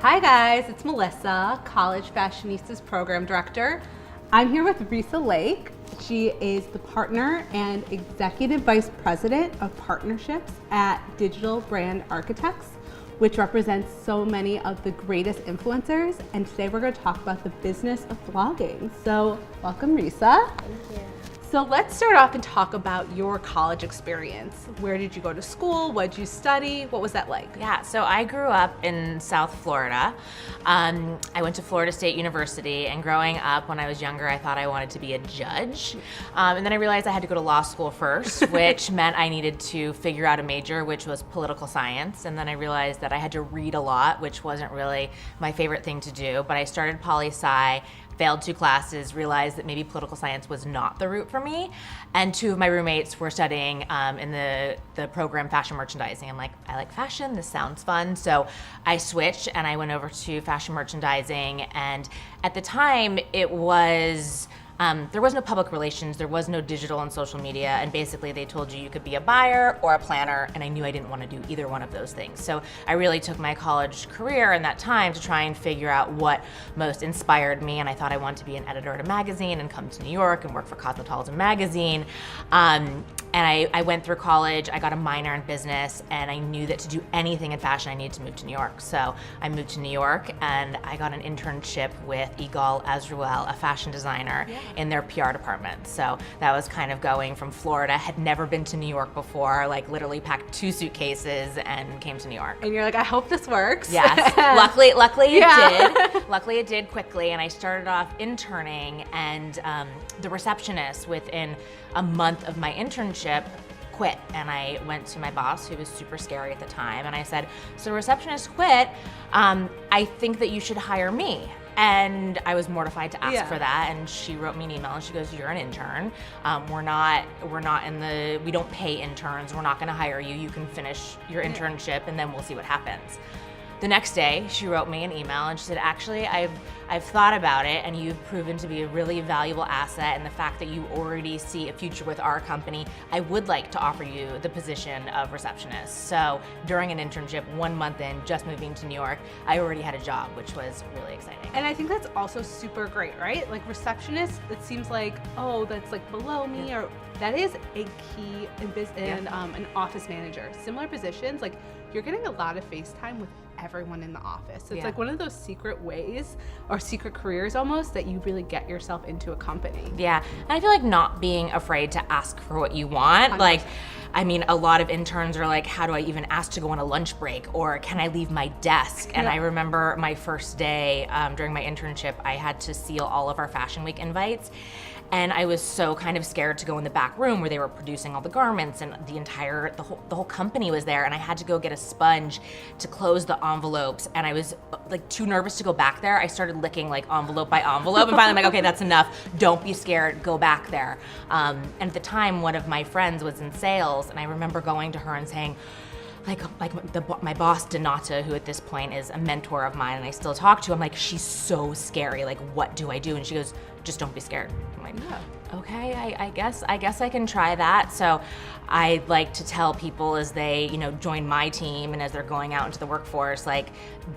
Hi guys, it's Melissa, College Fashionistas Program Director. I'm here with Reesa Lake. She is the Partner and Executive Vice President of Partnerships at Digital Brand Architects, which represents so many of the greatest influencers. And today we're going to talk about the business of vlogging. So welcome, Reesa. Thank you. So let's start off and talk about your college experience. Where did you go to school? What did you study? What was that like? Yeah, so I grew up in South Florida. I went to Florida State University, and growing up when I was younger, I thought I wanted to be a judge. And then I realized I had to go to law school first, which meant I needed to figure out a major, which was political science. And then I realized that I had to read a lot, which wasn't really my favorite thing to do. But I started poli-sci, failed 2 classes, realized that maybe political science was not the route for me. And 2 of my roommates were studying in the program fashion merchandising. I'm like, I like fashion, this sounds fun. So I switched and I went over to fashion merchandising. And at the time it was, there was no public relations, there was no digital and social media, and basically they told you could be a buyer or a planner, and I knew I didn't want to do either one of those things. So I really took my college career in that time to try and figure out what most inspired me, and I thought I wanted to be an editor at a magazine and come to New York and work for Cosmopolitan magazine. And I went through college, I got a minor in business, and I knew that to do anything in fashion, I needed to move to New York. So I moved to New York, and I got an internship with Igal Azruel, a fashion designer, in their PR department. So that was kind of going from Florida, had never been to New York before, like literally packed 2 suitcases and came to New York. And you're like, I hope this works. Yes, luckily it did. Luckily it did quickly, and I started off interning, and the receptionist within a month of my internship quit, and I went to my boss, who was super scary at the time, and I said, so receptionist quit, I think that you should hire me. And I was mortified to ask for that, and she wrote me an email and she goes, you're an intern. We don't pay interns. We're not gonna hire you. You can finish your internship and then we'll see what happens. The next day, she wrote me an email and she said, actually, I've thought about it, and you've proven to be a really valuable asset, and the fact that you already see a future with our company, I would like to offer you the position of receptionist. So during an internship, 1 month in, just moving to New York, I already had a job, which was really exciting. And I think that's also super great, right? Like receptionist, it seems like, oh, that's like below me, or that is a key in an office manager. Similar positions, like you're getting a lot of face time with everyone in the office. It's like one of those secret ways or secret careers almost that you really get yourself into a company. Yeah, and I feel like not being afraid to ask for what you want. 100%. Like, I mean, a lot of interns are like, how do I even ask to go on a lunch break, or can I leave my desk? And I remember my first day during my internship, I had to seal all of our Fashion Week invites. And I was so kind of scared to go in the back room where they were producing all the garments, and the whole company was there, and I had to go get a sponge to close the envelopes, and I was like too nervous to go back there. I started licking like envelope by envelope, and finally I'm like, okay, that's enough. Don't be scared, go back there. And at the time, one of my friends was in sales, and I remember going to her and saying, my boss, Donata, who at this point is a mentor of mine and I still talk to, I'm like, she's so scary, like what do I do? And she goes, just don't be scared. I'm like, okay, I guess I can try that. So I like to tell people as they, join my team and as they're going out into the workforce, like,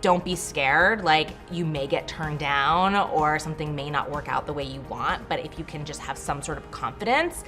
don't be scared. Like, you may get turned down or something may not work out the way you want, but if you can just have some sort of confidence,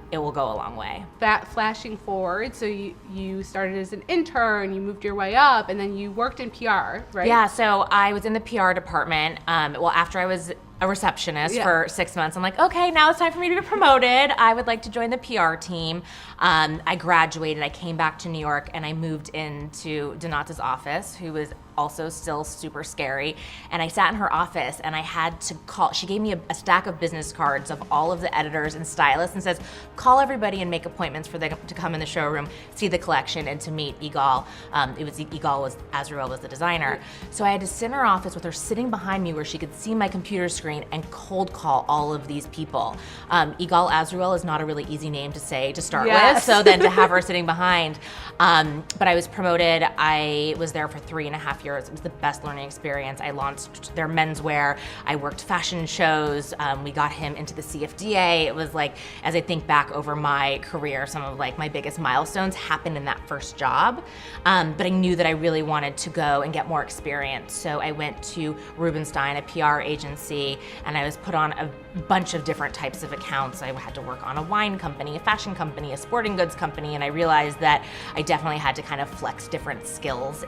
it will go a long way. That flashing forward, so you started as an intern, you moved your way up, and then you worked in PR, right? Yeah, so I was in the PR department. After I was a receptionist for 6 months, I'm like, okay, now it's time for me to be promoted. I would like to join the PR team. I graduated, I came back to New York, and I moved into Donata's office, who was also still super scary. And I sat in her office and I had to call. She gave me a stack of business cards of all of the editors and stylists and says, call everybody and make appointments for them to come in the showroom, see the collection, and to meet Igal. Azruel was the designer. So I had to sit in her office with her sitting behind me where she could see my computer screen screen and cold call all of these people. Igal Azrael is not a really easy name to say to start with, so then to have her sitting behind. But I was promoted. I was there for 3.5 years. It was the best learning experience. I launched their menswear. I worked fashion shows. We got him into the CFDA. It was like, as I think back over my career, some of like my biggest milestones happened in that first job. But I knew that I really wanted to go and get more experience. So I went to Rubenstein, a PR agency, and I was put on a bunch of different types of accounts. I had to work on a wine company, a fashion company, a sporting goods company, and I realized that I definitely had to kind of flex different skills.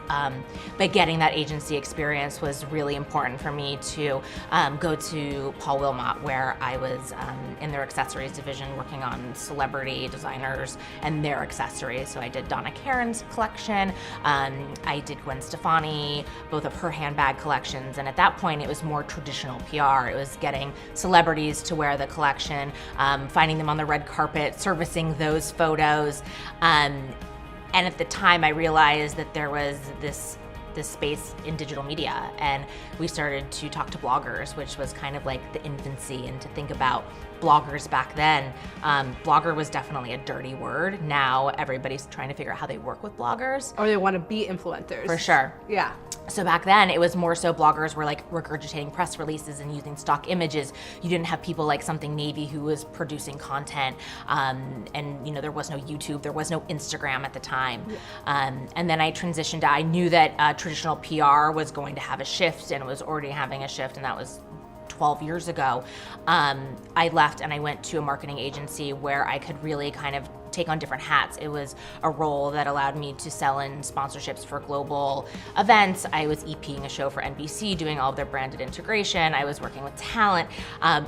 But getting that agency experience was really important for me to go to Paul Wilmot, where I was in their accessories division working on celebrity designers and their accessories. So I did Donna Karan's collection, I did Gwen Stefani, both of her handbag collections, and at that point it was more traditional PR. It was getting celebrities to wear the collection, finding them on the red carpet, servicing those photos. And at the time I realized that there was this space in digital media, and we started to talk to bloggers, which was kind of like the infancy, and to think about bloggers back then. Blogger was definitely a dirty word. Now everybody's trying to figure out how they work with bloggers. Or they want to be influencers. For sure. Yeah. So back then it was more so bloggers were like regurgitating press releases and using stock images. You didn't have people like Something Navy who was producing content, and you know, there was no YouTube, there was no Instagram at the time. Yeah. And then I transitioned. I knew that traditional PR was going to have a shift, and it was already having a shift, and that was 12 years ago. I left and I went to a marketing agency where I could really kind of take on different hats. It was a role that allowed me to sell in sponsorships for global events. I was EPing a show for NBC, doing all of their branded integration. I was working with talent.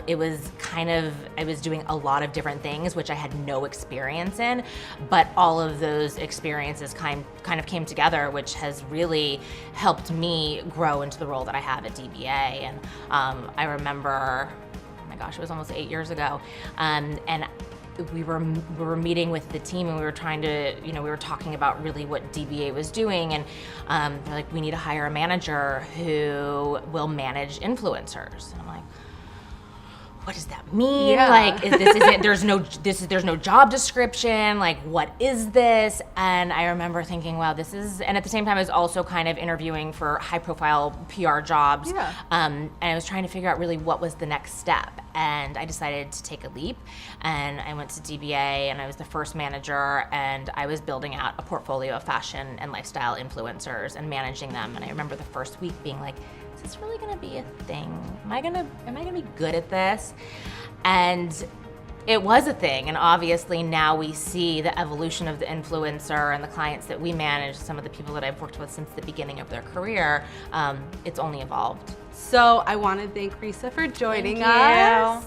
It was I was doing a lot of different things, which I had no experience in, but all of those experiences kind of came together, which has really helped me grow into the role that I have at DBA. And I remember, oh my gosh, it was almost 8 years ago, and we were meeting with the team, and we were trying to, we were talking about really what DBA was doing, and they're like, we need to hire a manager who will manage influencers. And I'm like, what does that mean? Yeah. Like, there's no job description. Like, what is this? And I remember thinking, wow, and at the same time, I was also kind of interviewing for high profile PR jobs. Yeah. And I was trying to figure out really what was the next step. And I decided to take a leap, and I went to DBA, and I was the first manager, and I was building out a portfolio of fashion and lifestyle influencers and managing them. And I remember the first week being like, is this really gonna be a thing? Am I gonna be good at this? And it was a thing, and obviously now we see the evolution of the influencer and the clients that we manage, some of the people that I've worked with since the beginning of their career. It's only evolved. So I want to thank Reesa for joining us.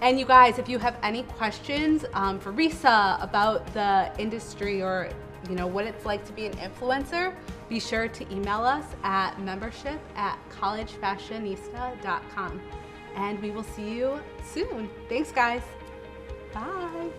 And you guys, if you have any questions for Reesa about the industry, or what it's like to be an influencer, be sure to email us at membership@collegefashionista.com. And we will see you soon. Thanks, guys. Bye.